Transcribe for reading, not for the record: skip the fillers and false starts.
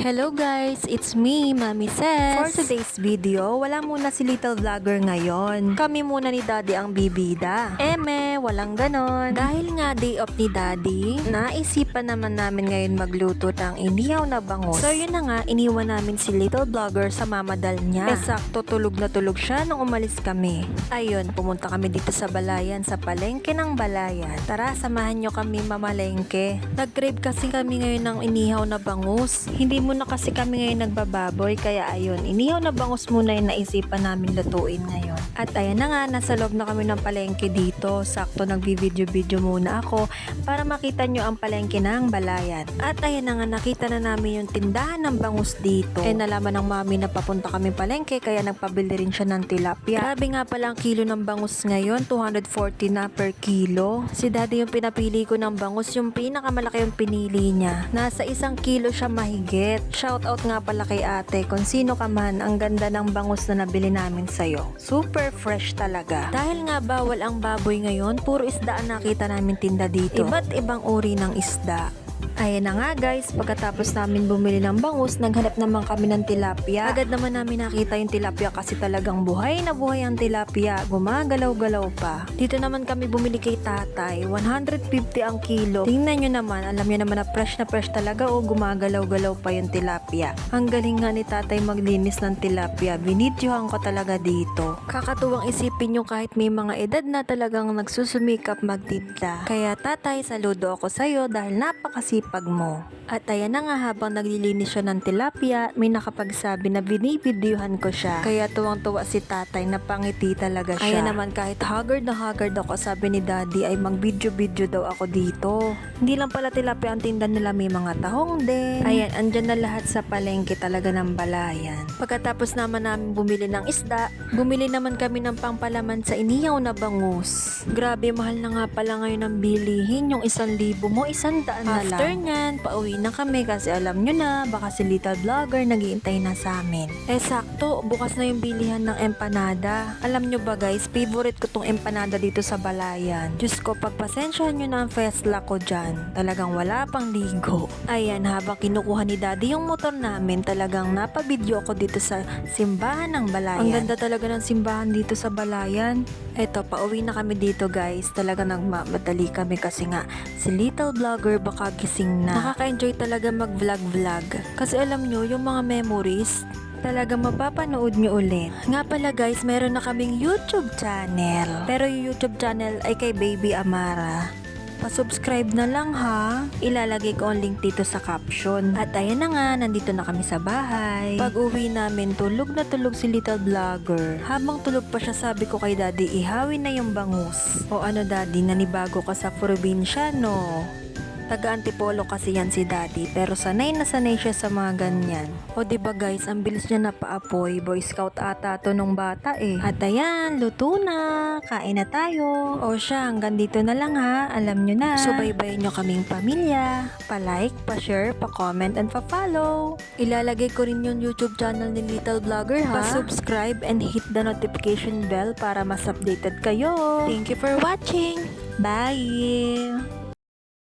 Hello guys, it's me, Mami Ses. For today's video, wala muna si Little Vlogger ngayon. Kami muna ni Daddy ang bibida. Walang ganon. Dahil nga day off ni Daddy, naisipan naman namin ngayon magluto ng inihaw na bangus. So yun na nga, iniwan namin si Little Vlogger sa mamadal niya. Sakto tulog na tulog siya nung umalis kami. Ayun, pumunta kami dito sa Balayan, sa palengke ng Balayan. Tara, samahan nyo kami mamalengke. Nag-crave kasi kami ngayon ng inihaw na bangus. Hindi muna kasi kami ngayon nagbababoy, kaya ayun, inihaw na bangus muna yung naisipan namin lutuin ngayon. At ayan na nga, nasa loob na kami ng palengke dito. Sakto nagbi-video muna ako para makita nyo ang palengke ng Balayan. At ayan na nga, nakita na namin yung tindahan ng bangus dito. Nalaman ng mami na papunta kami palengke, kaya nagpabili rin siya ng tilapia. Grabe nga pala ang kilo ng bangus ngayon, 240 na per kilo. Si Daddy yung pinapili ko ng bangus, yung pinakamalaki yung pinili niya. Nasa 1 kilo siya mahigit. Shoutout nga pala kay ate, kung sino ka man, ang ganda ng bangus na nabili namin sa'yo. Super fresh talaga. Dahil nga bawal ang baboy ngayon, puro isda ang nakita namin tinda dito. Iba't ibang uri ng isda. Ayan na nga guys, pagkatapos namin bumili ng bangus, naghanap naman kami ng tilapia. Agad naman namin nakita yung tilapia kasi talagang buhay na buhay ang tilapia. Gumagalaw-galaw pa. Dito naman kami bumili kay tatay, 150 ang kilo. Tingnan nyo naman, alam nyo naman na fresh talaga o gumagalaw-galaw pa yung tilapia. Ang galing nga ni tatay maglinis ng tilapia. Binidyohan ko talaga dito. Kakatuwang isipin nyo kahit may mga edad na talagang nagsusumikap magtinda. Kaya tatay, saludo ako sa'yo dahil napakasipag mo. At ayan na nga, habang naglilinis siya ng tilapia, may nakapagsabi na binibidyohan ko siya. Kaya tuwang-tuwa si tatay, napangiti talaga siya. Ayan naman, kahit haggard na haggard ako, sabi ni Daddy ay mag-video daw ako dito. Hindi lang pala tilapia ang tinda nila, may mga tahong din. Ayan, andyan na lahat sa palengke talaga ng Balayan. Pagkatapos naman namin bumili ng isda, bumili naman kami ng pangpalaman sa inihaw na bangus. Grabe, mahal na nga pala ngayon ang bilihin, yung 1,000 mo, 100 na lang. After nyan, pauwi na kami kasi alam nyo na, baka si Little Vlogger naghihintay na sa amin. Sakto, bukas na yung bilihan ng empanada. Alam nyo ba guys, favorite ko tong empanada dito sa Balayan. Diyos ko, pagpasensyahan nyo na ang festla ko dyan. Talagang wala pang ligo. Ayan, habang kinukuha ni Daddy yung motor namin, talagang napabidyo ako dito sa simbahan ng Balayan. Ang ganda talaga ng simbahan dito sa Balayan. Eto, pauwi na kami dito guys. Talaga nagmamadali kami kasi nga si Little Vlogger baka gising na. Nakaka-enjoy talaga mag-vlog. Kasi alam nyo, yung mga memories, talaga mapapanood nyo ulit. Nga pala guys, meron na kaming YouTube channel. Pero yung YouTube channel ay kay Baby Amara. Pa-subscribe na lang ha. Ilalagay ko ang link dito sa caption. At ayan na nga, nandito na kami sa bahay. Pag uwi namin, tulog na tulog si Little Vlogger. Habang tulog pa siya, sabi ko kay Daddy, ihawin na yung bangus. O ano Daddy, nanibago ka sa probinsya no? Taga-Antipolo kasi yan si Daddy, pero sanay na sanay siya sa mga ganyan. O diba guys, ang bilis niya napaapoy. Boy Scout ata to nung bata eh. At ayan, luto na. Kain na tayo. O siya, hanggang dito na lang ha. Alam nyo na. Subaybayan nyo kaming pamilya. Pa-like, pa-share, pa-comment, and pa-follow. Ilalagay ko rin yung YouTube channel ni Little Vlogger ha. Pa-subscribe and hit the notification bell para mas updated kayo. Thank you for watching. Bye!